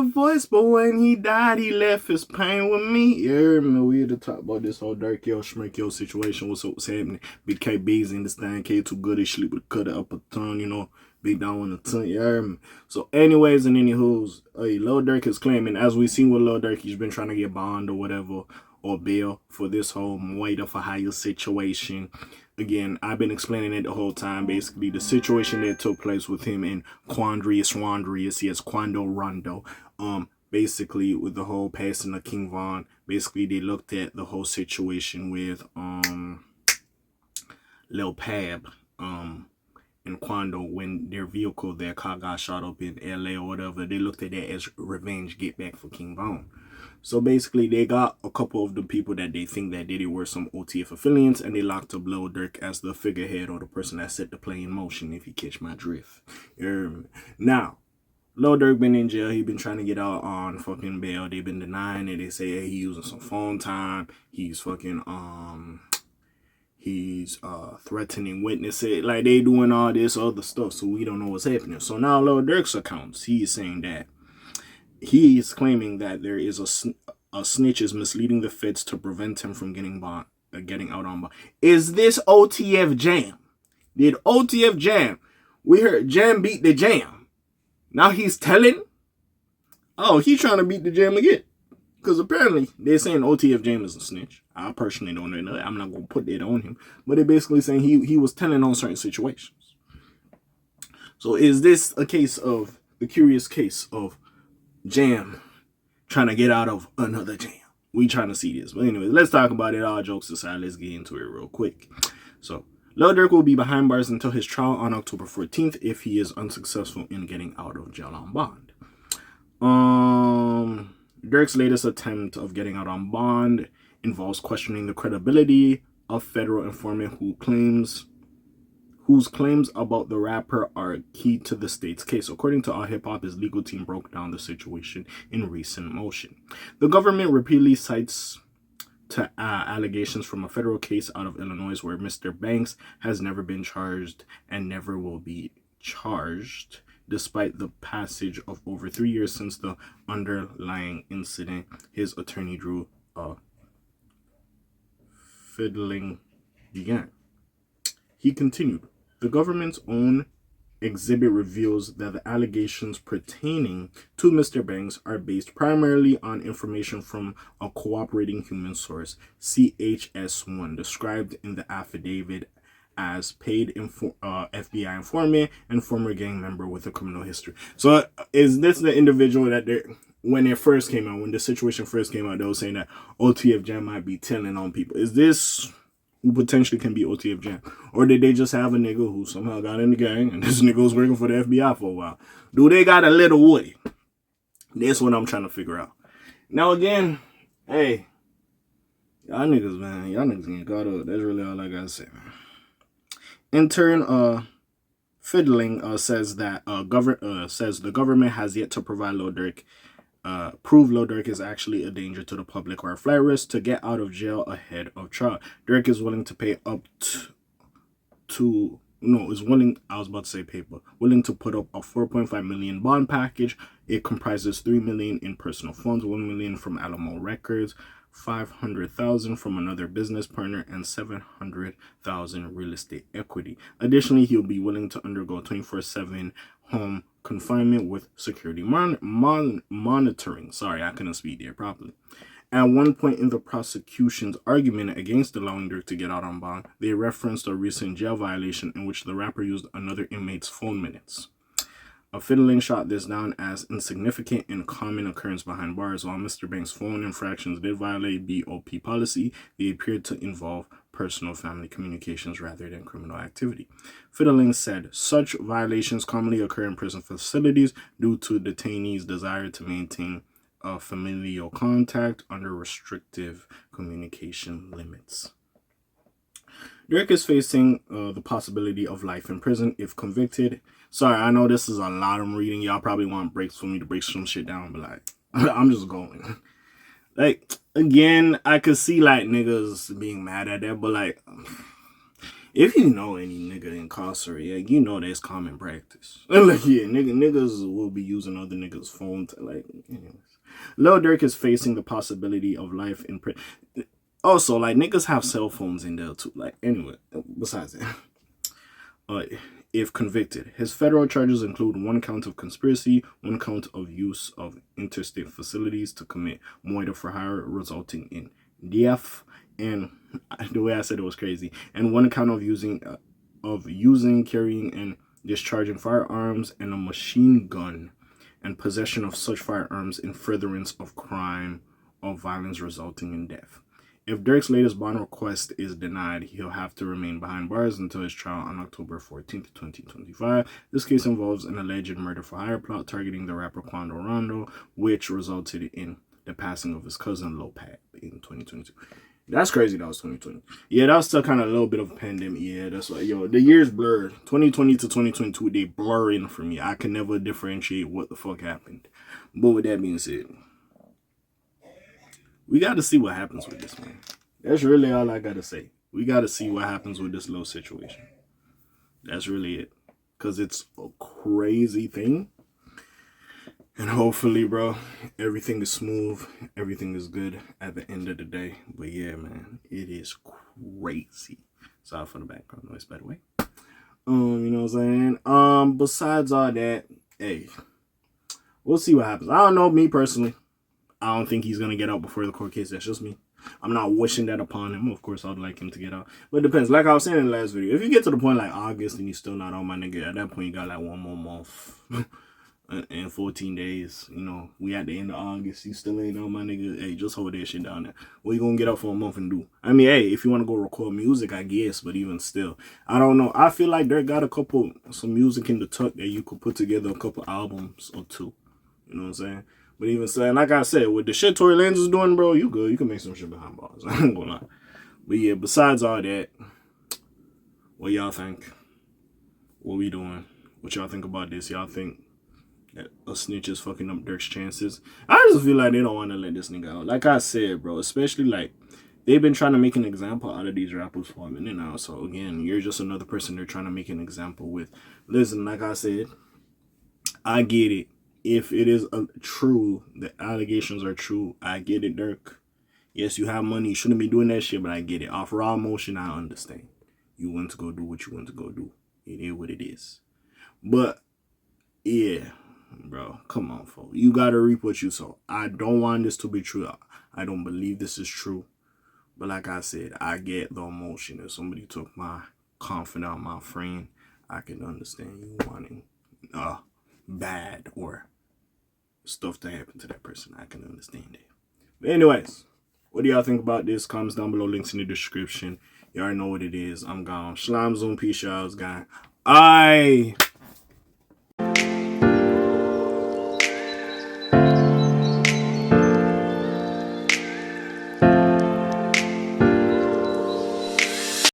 the voice, but when he died, he left his pain with me. Yeah, man, we had to talk about this whole Durk yo, Schmirk yo situation. What's happening? Big KB's in this thing. K too good. He sleep with a cut up a ton, you know. Big down on the ton. Yeah, man. So, anyways, and anywho's, Lil Durk is claiming, as we seen with Lil Durk, he's been trying to get bond or whatever, or bail for this whole Moida for hire situation. Again, I've been explaining it the whole time. Basically, the situation that took place with him and Quandrius, yes, Quando Rondo. Basically, with the whole passing of K.A.Vuitton, basically they looked at the whole situation with Lil Pab, and Quando, when their vehicle, their car got shot up in LA or whatever. They looked at that as revenge, get back for K.A.Vuitton. So basically, they got a couple of the people that they think that did it were some OTF affiliates, and they locked up Lil Durk as the figurehead or the person that set the play in motion, if you catch my drift. Now, Lil Durk been in jail. He been trying to get out on fucking bail. They've been denying it. They say, hey, he using some phone time. He's fucking, he's threatening witnesses. Like, they doing all this other stuff, so we don't know what's happening. So now Lil Durk's accounts, he's saying that he is claiming that there is a snitch is misleading the feds to prevent him from getting out on bond. Is this OTF Jam? Did OTF Jam? We heard Jam beat the Jam. Now he's telling? Oh, he's trying to beat the Jam again. Because apparently they're saying OTF Jam is a snitch. I personally don't know. I'm not going to put that on him. But they're basically saying he was telling on certain situations. So is this a case of, the curious case of Jam trying to get out of another jam? We trying to see this. But anyway, let's talk about it. All jokes aside, let's get into it real quick. So, Lil Durk will be behind bars until his trial on October 14th if he is unsuccessful in getting out of jail on bond. Durk's latest attempt of getting out on bond involves questioning the credibility of federal informant whose claims about the rapper are key to the state's case. According to All Hip Hop, his legal team broke down the situation in recent motion. The government repeatedly cites allegations from a federal case out of Illinois where Mr. Banks has never been charged and never will be charged, despite the passage of over 3 years since the underlying incident. His attorney drew a fiddling began. He continued, the government's own exhibit reveals that the allegations pertaining to Mr. Banks are based primarily on information from a cooperating human source, CHS1, described in the affidavit as paid FBI informant and former gang member with a criminal history. So is this the individual that when it first came out, when the situation first came out, they were saying that OTF Jam might be telling on people? Is this who potentially can be OTF Jam? Or did they just have a nigga who somehow got in the gang and this nigga was working for the FBI for a while? Do they got a little Woody? That's what I'm trying to figure out. Now again, hey, y'all niggas, man, y'all niggas getting caught up. That's really all I gotta say, man. Intern Fiddling says that the government has yet to provide Lil Durk prove Lil Durk is actually a danger to the public or a flight risk to get out of jail ahead of trial. Durk is willing to pay up willing to put up a 4.5 million bond package. It comprises 3 million in personal funds, 1 million from Alamo Records, 500,000 from another business partner, and 700,000 real estate equity. Additionally, he'll be willing to undergo 24/7 home confinement with security monitoring. Sorry, I couldn't speak there properly. At one point in the prosecution's argument against allowing Durk to get out on bond, they referenced a recent jail violation in which the rapper used another inmate's phone minutes. A Fiddling shot this down as insignificant and common occurrence behind bars. While Mr. Banks' phone infractions did violate BOP policy, they appeared to involve personal family communications rather than criminal activity. Fiddling said such violations commonly occur in prison facilities due to detainees' desire to maintain a familial contact under restrictive communication limits. Durk is facing the possibility of life in prison if convicted. Sorry, I know this is a lot I'm reading. Y'all probably want breaks for me to break some shit down, but like, I'm just going. Like, again, I could see like niggas being mad at that, but like, If you know any nigga incarcerated, you know that's common practice. Like, yeah, niggas will be using other niggas' phone to, like, anyways. Lil Durk is facing the possibility of life in prison. Also, like, niggas have cell phones in there too. Like, anyway, besides that. Uh, if convicted, his federal charges include 1 count of conspiracy, 1 count of use of interstate facilities to commit murder for hire, resulting in death, and the way I said it was crazy, and 1 count of using, carrying, and discharging firearms and a machine gun, and possession of such firearms in furtherance of crime of violence resulting in death. If Durk's latest bond request is denied, he'll have to remain behind bars until his trial on October 14th, 2025. This case involves an alleged murder for hire plot targeting the rapper Quando Rondo, which resulted in the passing of his cousin Lil Pat in 2022. That's crazy. That was 2020. Yeah, that was still kind of a little bit of a pandemic. Yeah, that's why, the years blurred. 2020 to 2022, they blur in for me. I can never differentiate what the fuck happened. But with that being said, we got to see what happens with this, man. That's really all I got to say. We got to see what happens with this little situation. That's really it. Because it's a crazy thing. And hopefully, bro, everything is smooth. Everything is good at the end of the day. But yeah, man, it is crazy. Sorry for the background noise, by the way. You know what I'm saying? Besides all that, hey, we'll see what happens. I don't know, me personally. I don't think he's going to get out before the court case. That's just me. I'm not wishing that upon him. Of course, I'd like him to get out. But it depends. Like I was saying in the last video, if you get to the point like August and you're still not on, my nigga, at that point, you got like 1 more month and 14 days. You know, we at the end of August. You still ain't on, my nigga. Hey, just hold that shit down there. What you going to get out for a month and do? I mean, hey, if you want to go record music, I guess. But even still, I don't know. I feel like Dirk got some music in the tuck that you could put together a couple albums or two. You know what I'm saying? But even saying, like I said, with the shit Tory Lanez is doing, bro, you good. You can make some shit behind bars. I ain't gonna lie. But yeah, besides all that, what y'all think? What we doing? What y'all think about this? Y'all think that a snitch is fucking up Durk's chances? I just feel like they don't want to let this nigga out. Like I said, bro, especially like they've been trying to make an example out of these rappers for a minute now. So again, you're just another person they're trying to make an example with. Listen, like I said, I get it. If it is true, the allegations are true, I get it, Durk. Yes, you have money. You shouldn't be doing that shit, but I get it. Off raw emotion, I understand. You want to go do what you want to go do. It is what it is. But, yeah, bro, come on, folks. You got to reap what you sow. I don't want this to be true. I don't believe this is true. But like I said, I get the emotion. If somebody took my confidant, my friend, I can understand you wanting bad or stuff to happen to that person. I can understand that. But anyways, what do y'all think about this? Comments down below, links in the description. You already know what it is. I'm gone. Shalom Zoom, peace, y'all, guy.